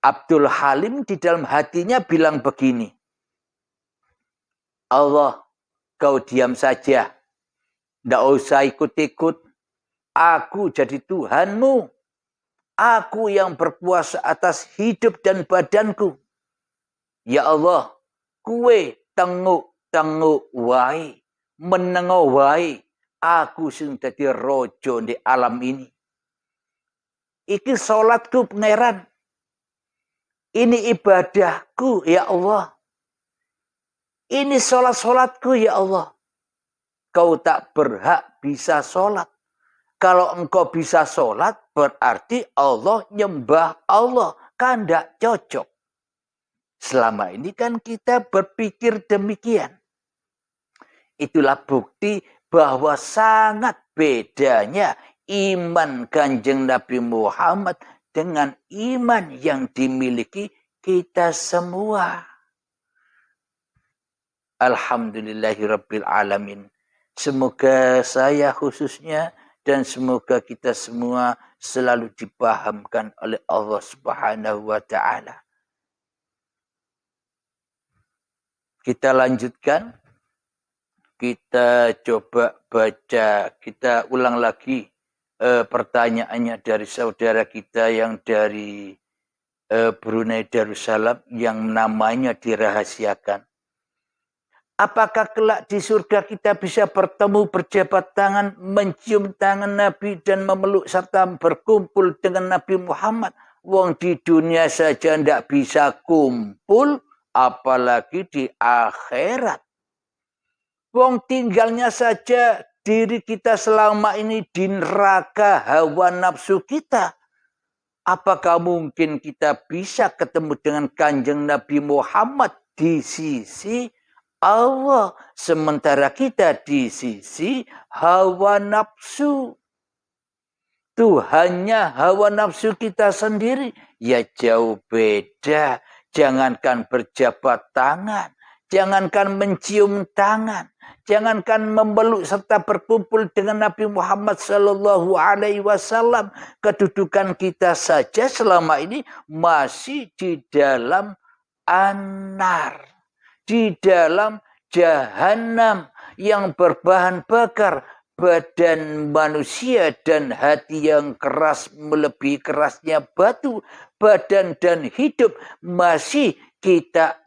Abdul Halim di dalam hatinya bilang begini, Allah, kau diam saja. Tidak usah ikut-ikut. Aku jadi Tuhanmu. Aku yang berkuasa atas hidup dan badanku. Ya Allah, kue tenguk wae, menengo wae. Aku sing dadi rojo di alam ini. Iki salatku pangeran. Ini ibadahku ya Allah. Ini salatku ya Allah. Kau tak berhak bisa salat. Kalau engkau bisa salat, berarti Allah nyembah Allah. Kan tidak cocok. Selama ini kan kita berpikir demikian. Itulah bukti bahwa sangat bedanya iman Kanjeng Nabi Muhammad dengan iman yang dimiliki kita semua. Alhamdulillahirabbil alamin. Semoga saya khususnya dan semoga kita semua selalu dipahamkan oleh Allah Subhanahu wa taala. Kita lanjutkan. Kita coba baca, kita ulang lagi pertanyaannya dari saudara kita yang dari Brunei Darussalam yang namanya dirahasiakan. Apakah kelak di surga kita bisa bertemu, berjabat tangan, mencium tangan Nabi dan memeluk serta berkumpul dengan Nabi Muhammad? Wong di dunia saja tidak bisa kumpul, apalagi di akhirat. Wong tinggalnya saja diri kita selama ini di neraka hawa nafsu kita. Apakah mungkin kita bisa ketemu dengan Kanjeng Nabi Muhammad di sisi Allah, sementara kita di sisi hawa nafsu? Tuhannya hawa nafsu kita sendiri. Ya jauh beda. Jangankan berjabat tangan. Jangankan mencium tangan. Jangankan memeluk serta berkumpul dengan Nabi Muhammad Sallallahu Alaihi Wasallam. Kedudukan kita saja selama ini masih di dalam anar. Di dalam jahanam yang berbahan bakar. Badan manusia dan hati yang keras melebihi kerasnya batu. Badan dan hidup masih kita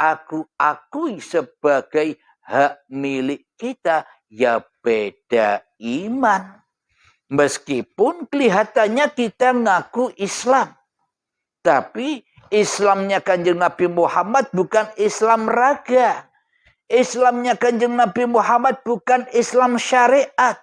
akui sebagai hak milik kita. Ya beda iman. Meskipun kelihatannya kita ngaku Islam. Tapi Islamnya Kanjeng Nabi Muhammad bukan Islam raga. Islamnya Kanjeng Nabi Muhammad bukan Islam syariat.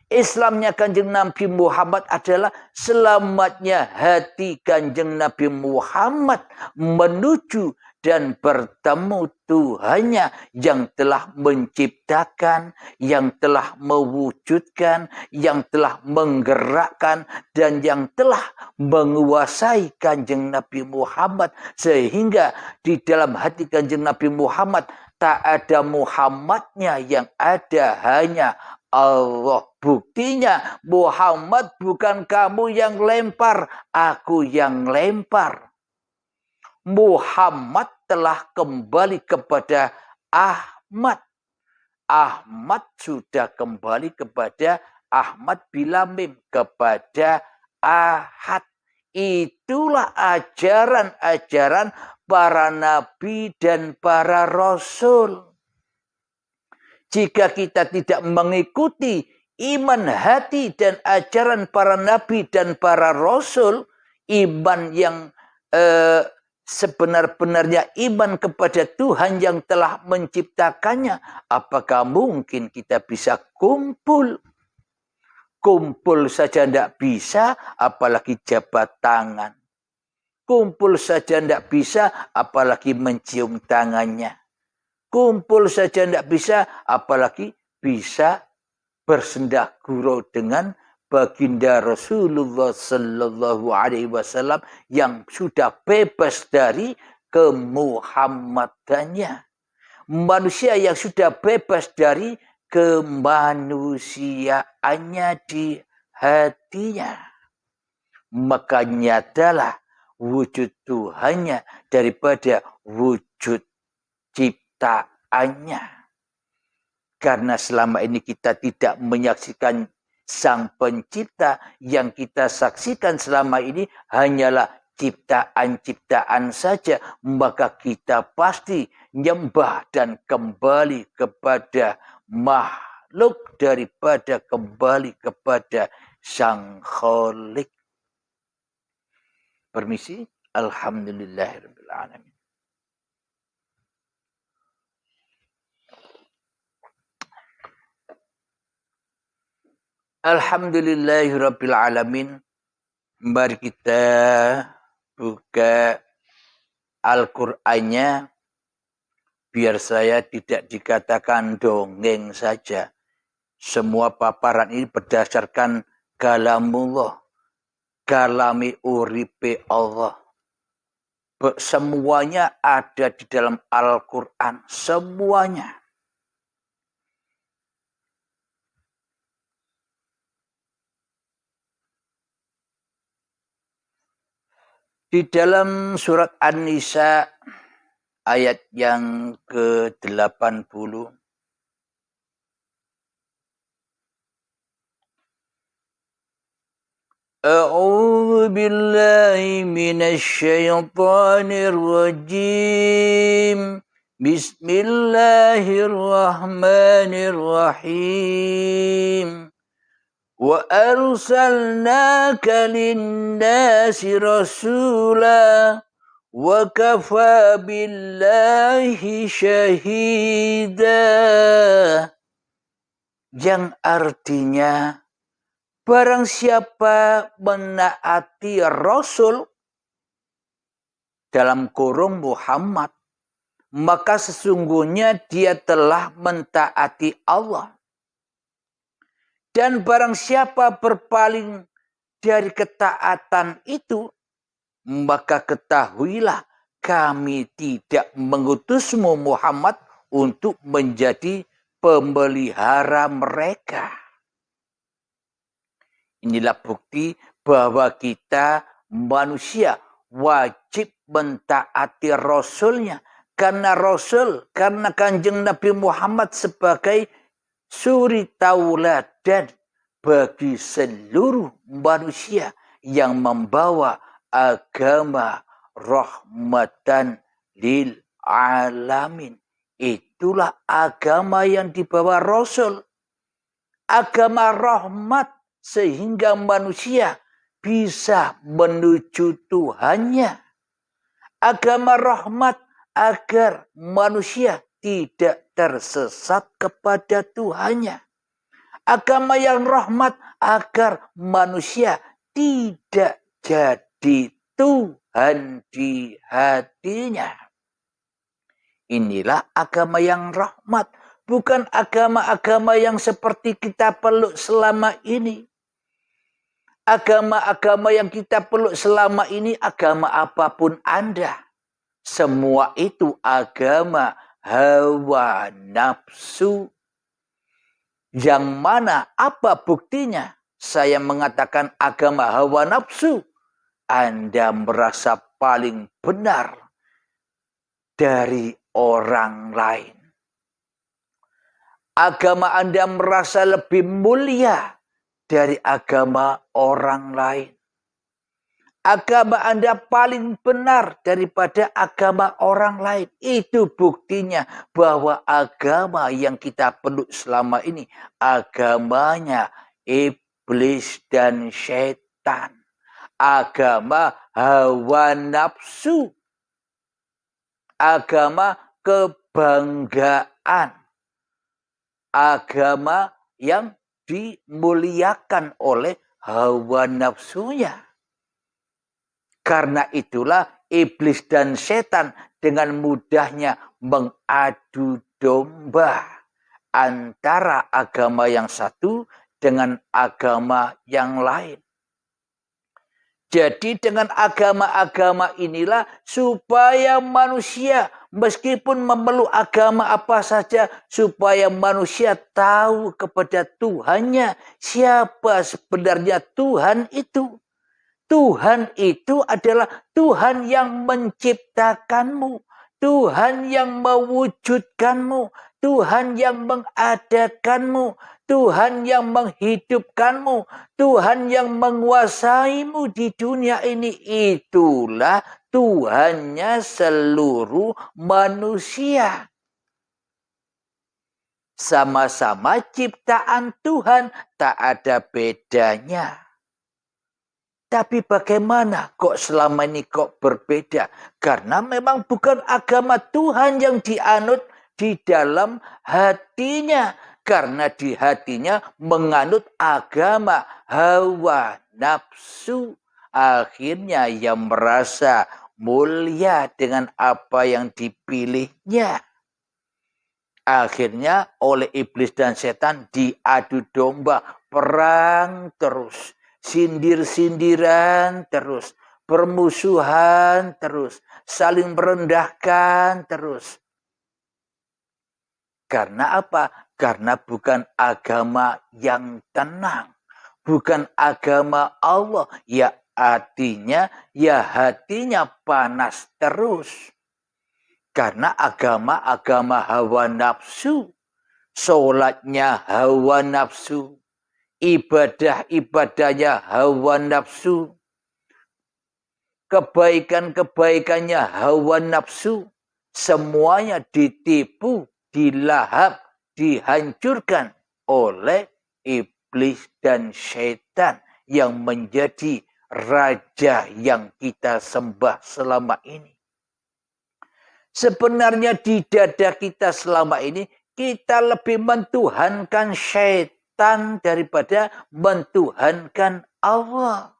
Islamnya Kanjeng Nabi Muhammad adalah selamatnya hati Kanjeng Nabi Muhammad menuju dan bertemu Tuhannya yang telah menciptakan, yang telah mewujudkan, yang telah menggerakkan, dan yang telah menguasai Kanjeng Nabi Muhammad. Sehingga di dalam hati Kanjeng Nabi Muhammad tak ada Muhammadnya, yang ada hanya Allah. Buktinya Muhammad bukan kamu yang lempar, aku yang lempar. Muhammad telah kembali kepada Ahmad. Ahmad sudah kembali kepada Ahmad bila mim, kepada Ahad. Itulah ajaran-ajaran para nabi dan para rasul. Jika kita tidak mengikuti iman hati dan ajaran para nabi dan para rasul, iman yang sebenar-benarnya iman kepada Tuhan yang telah menciptakannya, apakah mungkin kita bisa kumpul? Kumpul saja tidak bisa, apalagi jabat tangan. Kumpul saja tidak bisa, apalagi mencium tangannya. Kumpul saja tidak bisa, apalagi bisa bersendah gurau dengan baginda Rasulullah Sallallahu Alaihi Wasallam yang sudah bebas dari kemuhammadannya. Manusia yang sudah bebas dari kemanusiaannya di hatinya. Maka nyatalah wujud Tuhannya daripada wujud ciptaannya. Karena selama ini kita tidak menyaksikan Sang Pencipta, yang kita saksikan selama ini hanyalah ciptaan-ciptaan saja, maka kita pasti nyembah dan kembali kepada makhluk daripada kembali kepada Sang Khalik. Permisi. Alhamdulillahirabbil alamin. Alhamdulillahirabbil alamin. Mari kita buka Al-Qur'annya biar saya tidak dikatakan dongeng saja. Semua paparan ini berdasarkan kalamullah, kalami uripe Allah. Semuanya ada di dalam Al-Qur'an, semuanya. Di dalam surat An-Nisa ayat yang ke-80. A'udzu billahi minasy syaithanir rajim. Bismillahirrahmanirrahim. Wa arsalnaka lin-nasi rasula wa kafa billahi syahida. Yang artinya, barang siapa menaati Rasul dalam kurung Muhammad, maka sesungguhnya dia telah mentaati Allah. Dan barang siapa berpaling dari ketaatan itu, maka ketahuilah kami tidak mengutusmu Muhammad untuk menjadi pemelihara mereka. Inilah bukti bahwa kita manusia wajib mentaati Rasulnya. Karena Rasul, karena Kanjeng Nabi Muhammad sebagai suri tauladan bagi seluruh manusia yang membawa agama rahmatan lil alamin. Itulah agama yang dibawa Rasul. Agama rahmat sehingga manusia bisa menuju Tuhannya. Agama rahmat agar manusia tidak tersesat kepada Tuhannya. Agama yang rahmat agar manusia tidak jadi Tuhan di hatinya. Inilah agama yang rahmat. Bukan agama-agama yang seperti kita peluk selama ini. Agama-agama yang kita peluk selama ini, agama apapun Anda. Semua itu agama hawa nafsu. Yang mana apa buktinya? Saya mengatakan agama hawa nafsu. Anda merasa paling benar dari orang lain. Agama Anda merasa lebih mulia dari agama orang lain. Agama Anda paling benar daripada agama orang lain. Itu buktinya bahwa agama yang kita peluk selama ini agamanya iblis dan syaitan. Agama hawa nafsu. Agama kebanggaan. Agama yang dimuliakan oleh hawa nafsunya. Karena itulah iblis dan setan dengan mudahnya mengadu domba antara agama yang satu dengan agama yang lain. Jadi dengan agama-agama inilah supaya manusia meskipun memeluk agama apa saja, supaya manusia tahu kepada Tuhannya siapa sebenarnya Tuhan itu. Tuhan itu adalah Tuhan yang menciptakanmu. Tuhan yang mewujudkanmu. Tuhan yang mengadakanmu. Tuhan yang menghidupkanmu. Tuhan yang menguasaimu di dunia ini. Itulah Tuhannya seluruh manusia. Sama-sama ciptaan Tuhan, tak ada bedanya. Tapi bagaimana kok selama ini kok berbeda? Karena memang bukan agama Tuhan yang dianut di dalam hatinya. Karena di hatinya menganut agama hawa nafsu. Akhirnya ia merasa mulia dengan apa yang dipilihnya. Akhirnya oleh iblis dan setan diadu domba, perang terus. Sindir-sindiran terus, permusuhan terus, saling merendahkan terus. Karena apa? Karena bukan agama yang tenang, bukan agama Allah. Ya hatinya panas terus. Karena agama hawa nafsu, sholatnya hawa nafsu, ibadah-ibadahnya hawa nafsu, kebaikan-kebaikannya hawa nafsu, semuanya ditipu, dilahap, dihancurkan oleh iblis dan syaitan yang menjadi raja yang kita sembah selama ini. Sebenarnya di dada kita selama ini, kita lebih mentuhankan syaitan daripada mentuhankan Allah.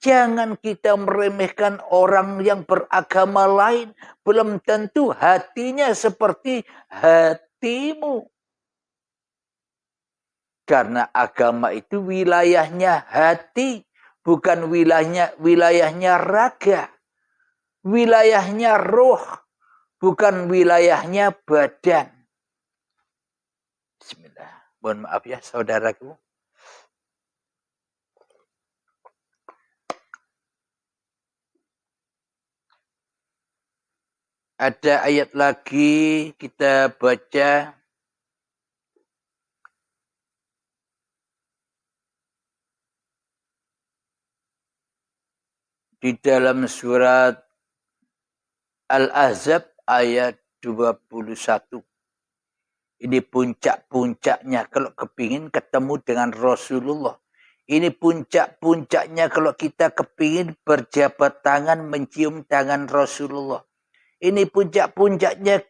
Jangan kita meremehkan orang yang beragama lain. Belum tentu hatinya seperti hatimu. Karena agama itu wilayahnya hati, bukan wilayahnya raga. Wilayahnya roh, bukan wilayahnya badan. Bismillah. Mohon maaf ya saudaraku. Ada ayat lagi kita baca. Di dalam surat Al-Ahzab ayat 21. Ini puncak-puncaknya kalau kepingin ketemu dengan Rasulullah. Ini puncak-puncaknya kalau kita kepingin berjabat tangan mencium tangan Rasulullah. Ini puncak-puncaknya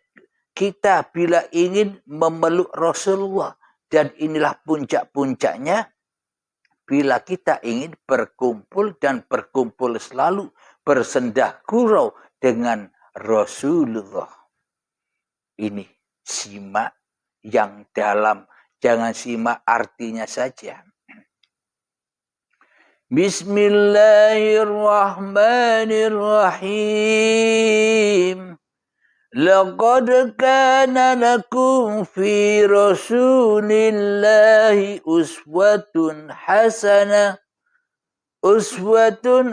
kita bila ingin memeluk Rasulullah. Dan inilah puncak-puncaknya bila kita ingin berkumpul dan berkumpul selalu bersendah gurau dengan Rasulullah. Ini simak yang dalam, jangan simak artinya saja. Bismillahirrahmanirrahim. Laqad kana lakum fi Rasulillahi uswatun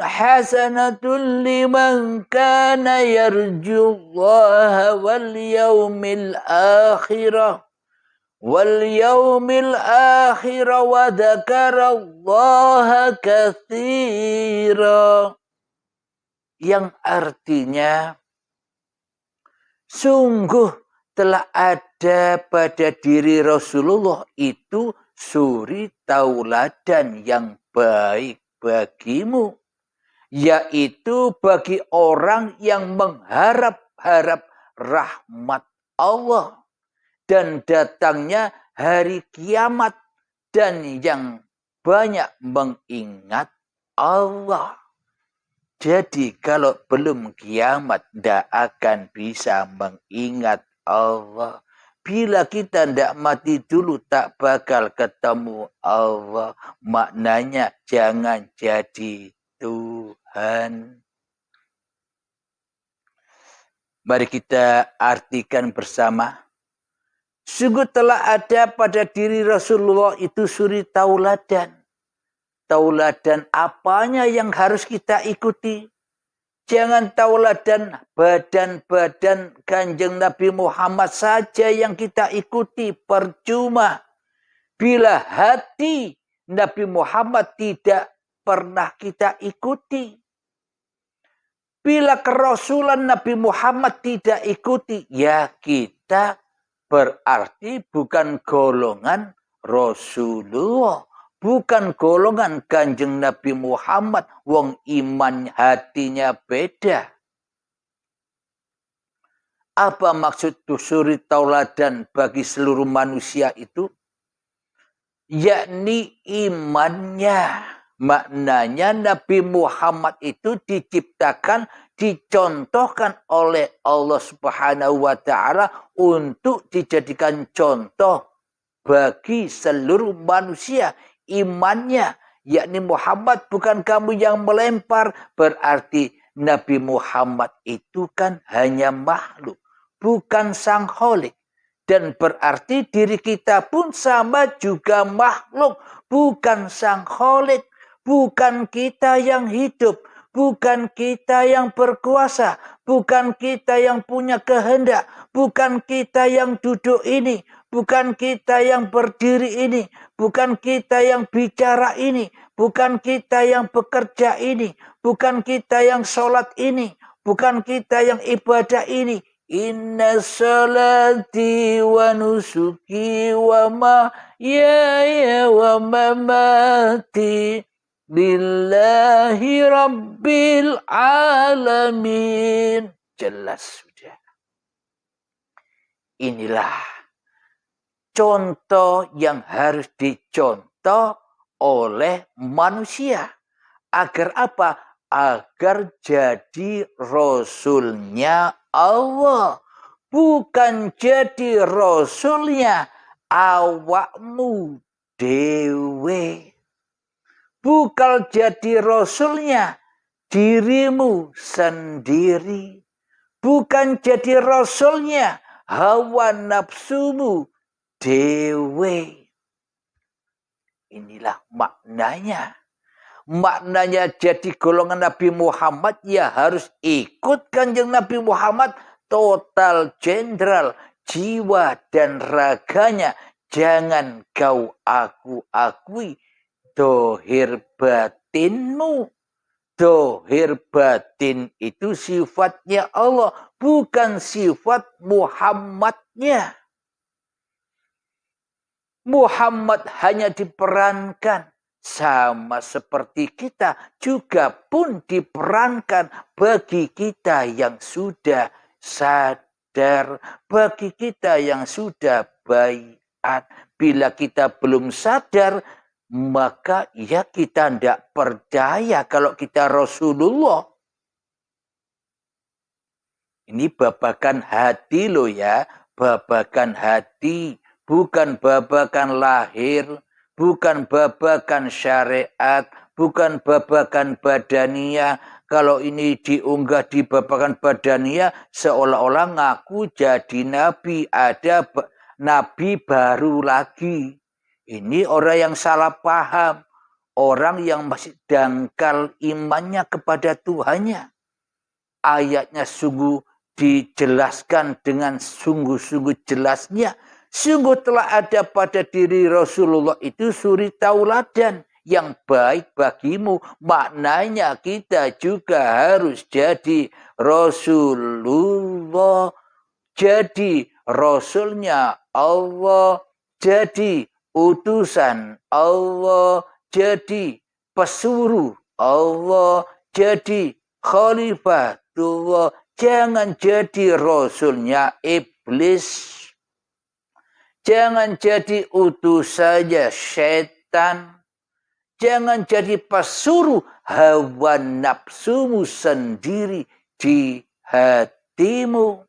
hasanatun liman kana yarjullaha wal yawmil akhir wa dzakarallaha katsira. Yang artinya sungguh telah ada pada diri Rasulullah itu suri tauladan yang baik bagimu, yaitu bagi orang yang mengharap-harap rahmat Allah dan datangnya hari kiamat dan yang banyak mengingat Allah. Jadi kalau belum kiamat tidak akan bisa mengingat Allah. Bila kita tidak mati dulu tak bakal ketemu Allah. Maknanya jangan jadi Tuhan. Mari kita artikan bersama. Sungguh telah ada pada diri Rasulullah itu suri tauladan. tauladan apanya yang harus kita ikuti. Jangan tauladan badan-badan Kanjeng Nabi Muhammad saja yang kita ikuti, percuma. Bila hati Nabi Muhammad tidak pernah kita ikuti. Bila kerasulan Nabi Muhammad tidak ikuti, ya kita berarti bukan golongan Rasulullah. Bukan golongan Kanjeng Nabi Muhammad, wong iman hatinya beda. Apa maksud suri tauladan bagi seluruh manusia itu? Yakni imannya. Maknanya Nabi Muhammad itu diciptakan, dicontohkan oleh Allah Subhanahu wa Ta'ala untuk dijadikan contoh bagi seluruh manusia. Imannya, yakni Muhammad bukan kamu yang melempar, berarti Nabi Muhammad itu kan hanya makhluk, bukan sang kholik. Dan berarti diri kita pun sama juga makhluk, bukan sang kholik. Bukan kita yang hidup, bukan kita yang berkuasa, bukan kita yang punya kehendak, bukan kita yang duduk ini, bukan kita yang berdiri ini, bukan kita yang bicara ini, bukan kita yang bekerja ini, bukan kita yang sholat ini, bukan kita yang ibadah ini. Inna salati wa nusuki wa mahyaya wa mamati lillahi rabbil alamin. Jelas sudah. Inilah contoh yang harus dicontoh oleh manusia. Agar apa? Agar jadi rasulnya Allah. Bukan jadi rasulnya awakmu dewe. Bukan jadi rasulnya dirimu sendiri. Bukan jadi rasulnya hawa nafsumu dewe. Inilah maknanya. Maknanya jadi golongan Nabi Muhammad ya harus ikut Kanjeng Nabi Muhammad total jenderal jiwa dan raganya. Jangan kau aku-akui dohir batinmu. Dohir batin itu sifatnya Allah, bukan sifat Muhammadnya. Muhammad hanya diperankan. Sama seperti kita juga pun diperankan bagi kita yang sudah sadar, bagi kita yang sudah baiat. Bila kita belum sadar, maka ya kita tidak percaya kalau kita Rasulullah. Ini babakan hati loh ya, babakan hati, bukan babakan lahir. Bukan babakan syariat, bukan babakan badaniyah. Kalau ini diunggah di babakan badaniyah, seolah-olah ngaku jadi nabi. Ada nabi baru lagi. Ini orang yang salah paham. Orang yang masih dangkal imannya kepada Tuhannya. Ayatnya sungguh dijelaskan dengan sungguh-sungguh jelasnya. Sungguh telah ada pada diri Rasulullah itu suri tauladan yang baik bagimu. Maknanya kita juga harus jadi Rasulullah. Jadi Rasulnya Allah. Jadi utusan Allah. Jadi pesuruh Allah. Jadi khalifatullah. Jangan jadi Rasulnya iblis. Jangan jadi utusannya setan. Jangan jadi pesuruh hawa nafsumu sendiri di hatimu.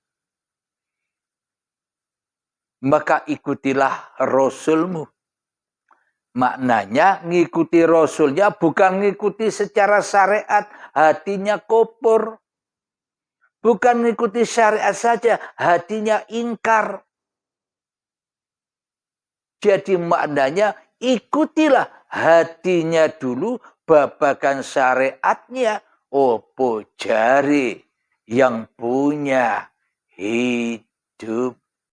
Maka ikutilah Rasulmu. Maknanya ngikuti Rasulnya bukan ngikuti secara syariat. Hatinya kopur. Bukan ngikuti syariat saja. Hatinya ingkar. Jadi maknanya ikutilah hatinya dulu babagan syariatnya opo jari yang punya hidup.